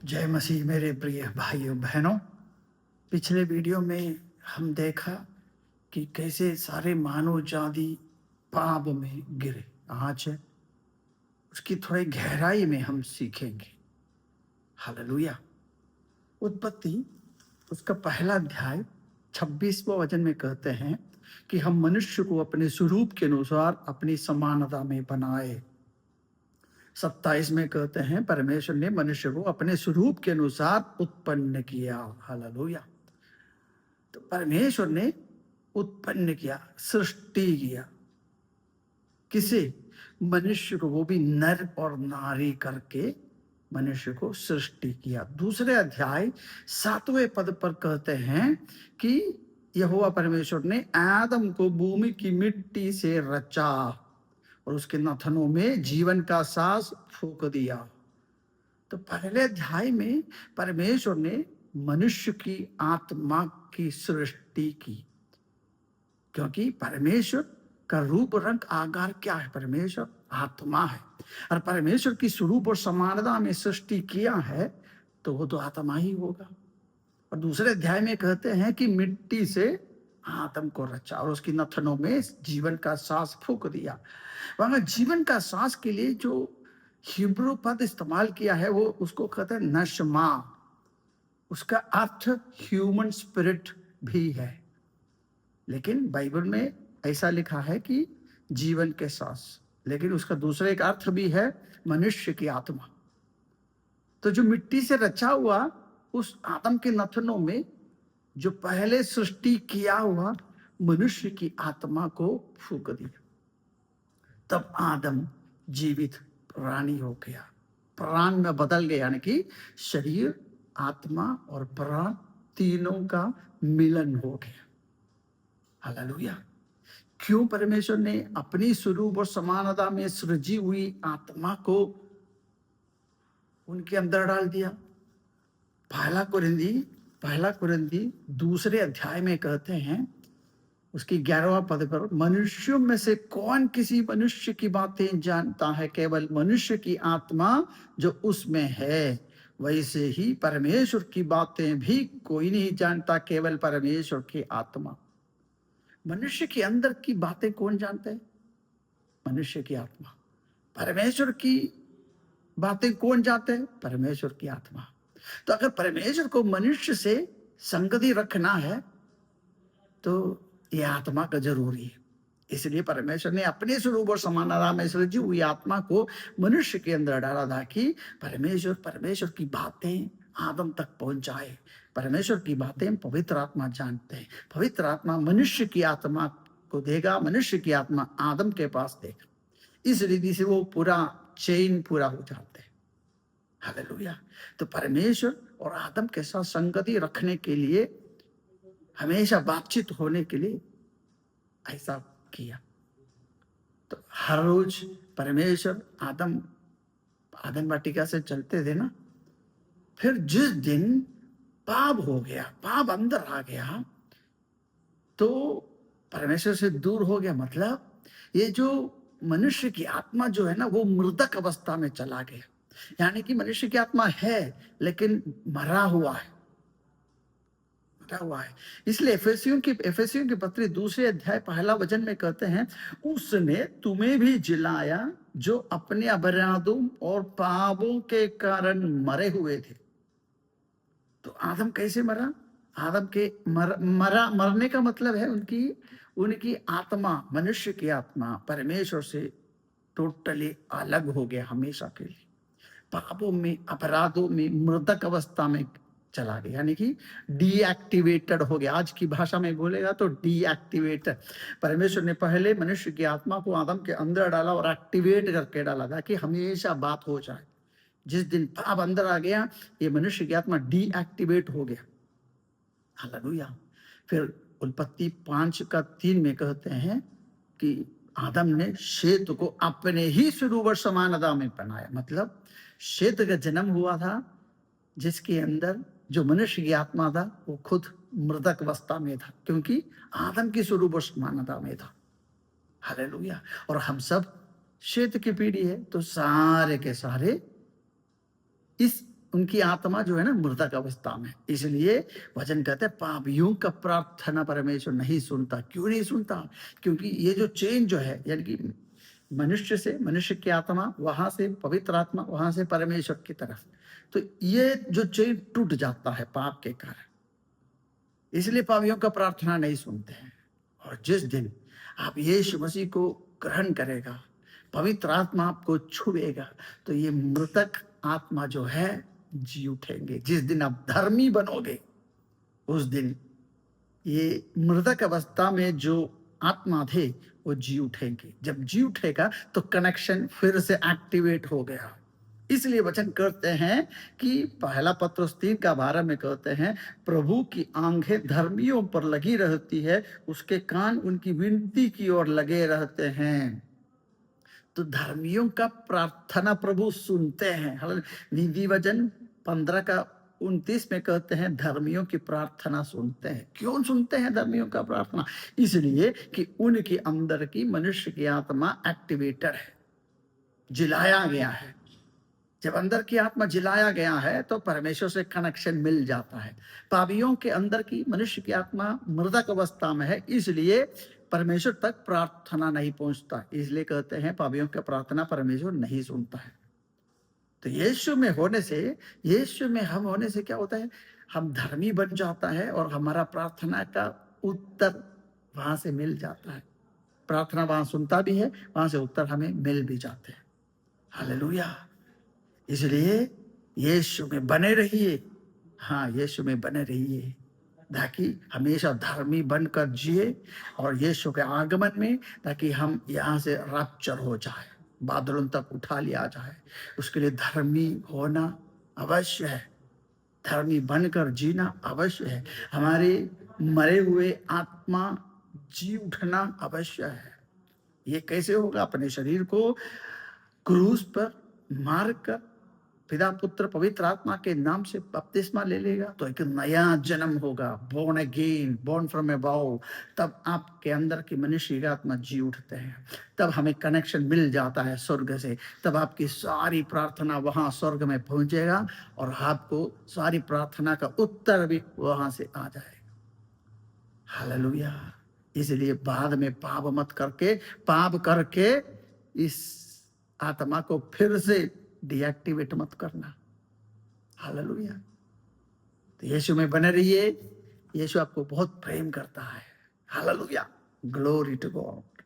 जय मसीह मेरे प्रिय भाइयों बहनों। पिछले वीडियो में हम देखा कि कैसे सारे मानव जाति पाप में गिरे। आज उसकी थोड़ी गहराई में हम सीखेंगे। हालेलुया। उत्पत्ति उसका पहला अध्याय 26वां वचन में कहते हैं कि हम मनुष्य को अपने स्वरूप के अनुसार अपनी समानता में बनाए। 27 में कहते हैं परमेश्वर ने मनुष्य को अपने स्वरूप के अनुसार उत्पन्न किया। हालेलुया। तो परमेश्वर ने उत्पन्न किया, सृष्टि किया। किसे? मनुष्य को, वो भी नर और नारी करके मनुष्य को सृष्टि किया। दूसरे अध्याय 7वें पद पर कहते हैं कि यहोवा परमेश्वर ने आदम को भूमि की मिट्टी से रचा और उसके नाथनों में जीवन का सांस फूंक दिया। तो पहले अध्याय में परमेश्वर ने मनुष्य की आत्मा की सृष्टि की, क्योंकि परमेश्वर का रूप रंग आकार क्या है? परमेश्वर आत्मा है, और परमेश्वर की स्वरूप और समानता में सृष्टि किया है तो वो तो आत्मा ही होगा। और दूसरे अध्याय में कहते हैं कि मिट्टी से आदम को रचा और उसकी नथनों में जीवन का सांस फूंक दिया। वहां जीवन का सांस के लिए जो हिब्रू पद इस्तेमाल किया है वो उसको कहते हैं नशमा। उसका अर्थ ह्यूमन स्पिरिट भी है, लेकिन बाइबल में ऐसा लिखा है कि जीवन के सांस, लेकिन उसका दूसरा एक अर्थ भी है मनुष्य की आत्मा। तो जो मिट्टी से रचा हुआ उस आदम के नथनों में जो पहले सृष्टि किया हुआ मनुष्य की आत्मा को फूंक दिया, तब आदम जीवित प्राणी हो गया, प्राण में बदल गया। यानी कि शरीर, आत्मा और प्राण तीनों का मिलन हो गया। हालेलुया। क्यों परमेश्वर ने अपनी स्वरूप और समानता में सृजी हुई आत्मा को उनके अंदर डाल दिया? पहला कुरिन्दी दूसरे अध्याय में कहते हैं, उसकी 11वां पद पर, मनुष्यों में से कौन किसी मनुष्य की बातें जानता है? केवल मनुष्य की आत्मा जो उसमें है। वैसे ही परमेश्वर की बातें भी कोई नहीं जानता, केवल परमेश्वर की आत्मा। मनुष्य के अंदर की बातें कौन जानता है? मनुष्य की आत्मा। परमेश्वर की बातें कौन जानते हैं? परमेश्वर की आत्मा। तो अगर परमेश्वर को मनुष्य से संगति रखना है तो यह आत्मा का जरूरी है। इसलिए परमेश्वर ने अपने स्वरूप और समानता में सृजी हुई आत्मा को मनुष्य के अंदर डाला था कि परमेश्वर की बातें आदम तक पहुंचाए। परमेश्वर की बातें पवित्र आत्मा जानते हैं। पवित्र आत्मा मनुष्य की आत्मा को देगा, मनुष्य की आत्मा आदम के पास देगा। इस रीति से वो पूरा चेन पूरा हो जाते हैं। हालेलुया। तो परमेश्वर और आदम के साथ संगति रखने के लिए, हमेशा बातचीत होने के लिए ऐसा किया। तो हर रोज परमेश्वर आदम वाटिका से चलते थे ना। फिर जिस दिन पाप हो गया, पाप अंदर आ गया, तो परमेश्वर से दूर हो गया। मतलब ये जो मनुष्य की आत्मा जो है ना, वो मृतक अवस्था में चला गया। यानी कि मनुष्य की आत्मा है लेकिन मरा हुआ है। इसलिए एफेसियों की पत्री दूसरे अध्याय पहला वचन में कहते हैं, उसने तुम्हें भी जिलाया जो अपने अपराधों और पापों के कारण मरे हुए थे। तो आदम कैसे मरा? आदम के मरने का मतलब है उनकी आत्मा, मनुष्य की आत्मा परमेश्वर से टोटली अलग हो गया हमेशा के लिए। पापों में, अपराधों में, मृतक अवस्था में चला गया, यानी कि डीएक्टिवेटेड हो गया। आज की भाषा में बोलेगा तो डीएक्टिवेटेड। परमेश्वर ने पहले मनुष्य की आत्मा को आदम के अंदर डाला और एक्टिवेट करके डाला था कि हमेशा बात हो जाए। जिस दिन पाप अंदर आ गया, ये मनुष्य की आत्मा डीएक्टिवेट हो गया। हालेलुया। फिर उत्पत्ति 5:3 में कहते हैं कि आदम ने शेत को अपने ही स्वरूप और समानता में बनाया। मतलब शेत का जन्म हुआ था, जिसके अंदर जो मनुष्य की आत्मा था वो खुद मृतक अवस्था में था, क्योंकि आदम की स्वरूप और समानता में था। हालेलुया। और हम सब शेत की पीढ़ी है, तो सारे के सारे इस उनकी आत्मा जो है ना मृतक अवस्था में, इसलिए वचन कहते हैं पापियों का प्रार्थना परमेश्वर नहीं सुनता। क्यों नहीं सुनता? क्योंकि ये जो चेन जो है, यानी कि मनुष्य से, मनुष्य की आत्मा, वहां से पवित्र आत्मा, वहां से परमेश्वर की तरफ, तो ये जो चेन टूट जाता है पाप के कारण, इसलिए पापियों का प्रार्थना नहीं सुनते हैं। और जिस दिन आप यीशु मसीह को ग्रहण करेगा, पवित्र आत्मा आपको छुएगा, तो ये मृतक आत्मा जो है जी उठेंगे। जिस दिन आप धर्मी बनोगे, उस दिन ये मृतक अवस्था में जो आत्मा थे वो जी उठेंगे। जब जी उठेगा तो कनेक्शन फिर से एक्टिवेट हो गया। इसलिए वचन कहते हैं कि पहला पत्रुस 3:12 में कहते हैं, प्रभु की आंखें धर्मियों पर लगी रहती है, उसके कान उनकी विनती की ओर लगे रहते हैं। तो धर्मियों का प्रार्थना प्रभु सुनते हैं। नीति वचन 15:29 में कहते हैं धर्मियों की प्रार्थना सुनते हैं। क्यों सुनते हैं धर्मियों का प्रार्थना? इसलिए कि उनके अंदर की मनुष्य की आत्मा एक्टिवेटर है, जिलाया गया है। जब अंदर की आत्मा जिलाया गया है तो परमेश्वर से कनेक्शन मिल जाता है। पापियों के अंदर की मनुष्य की आत्मा मृतक अवस्था में है, इसलिए परमेश्वर तक प्रार्थना नहीं पहुंचता। इसलिए कहते हैं पापियों की प्रार्थना परमेश्वर नहीं सुनता है। तो यीशु में होने से, यीशु में हम होने से क्या होता है? हम धर्मी बन जाता है और हमारा प्रार्थना का उत्तर वहां से मिल जाता है। प्रार्थना वहां सुनता भी है, वहां से उत्तर हमें मिल भी जाते हैं। हालेलुया। इसलिए यीशु में बने रहिए। हाँ, यीशु में बने रहिए ताकि हमेशा धर्मी बनकर जिए और यीशु के आगमन में, ताकि हम यहाँ से रैप्चर हो जाए, बादलों तक उठा लिया जाए। उसके लिए धर्मी होना अवश्य है, धर्मी बनकर जीना अवश्य है। हमारे मरे हुए आत्मा जी उठना अवश्य है। ये कैसे होगा? अपने शरीर को क्रूस पर मार कर पिता पुत्र पवित्र आत्मा के नाम से बपतिस्मा ले लेगा तो एक नया जन्म होगा, born again, born from above. तब आपके अंदर की मनुष्य की आत्मा जी उठते हैं, तब हमें कनेक्शन मिल जाता है स्वर्ग से। तब आपकी सारी प्रार्थना वहां स्वर्ग में पहुंचेगा और आपको सारी प्रार्थना का उत्तर भी वहां से आ जाएगा। हालेलुया। इसलिए बाद में पाप करके इस आत्मा को फिर से डीएक्टिवेट मत करना। हालेलुया। तो यीशु में बने रहिए। यीशु आपको बहुत प्रेम करता है। हालेलुया। Glory to God.